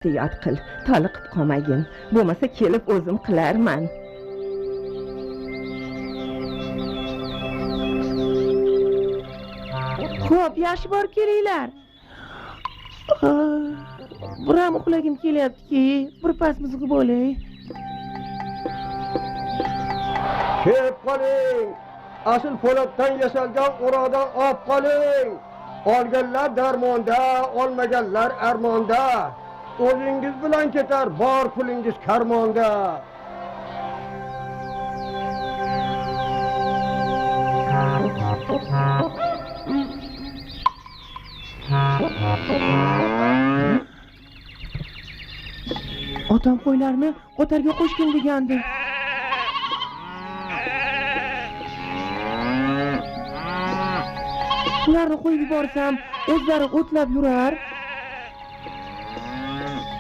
ehtiyot qil, toliqib qolmagin. Bo'lmasa kelib o'zim qilarman. Xo'p, yaxshi bor kelinglar. Buram uxlagim kelyapti-ki, bir pas muzg'ib olay. Kelib qoling. Asl po'latdan yasalgan o'roqdan olib qoling. Olganlar darmonda, olmaganlar armonda. O'zingiz bilan ketar, bor pulingiz karmonda. Otam qo'ylarni o'targa qo'shgin degandi. Ularni qo'yib yuborsam, o'zlari o'tlab yurar,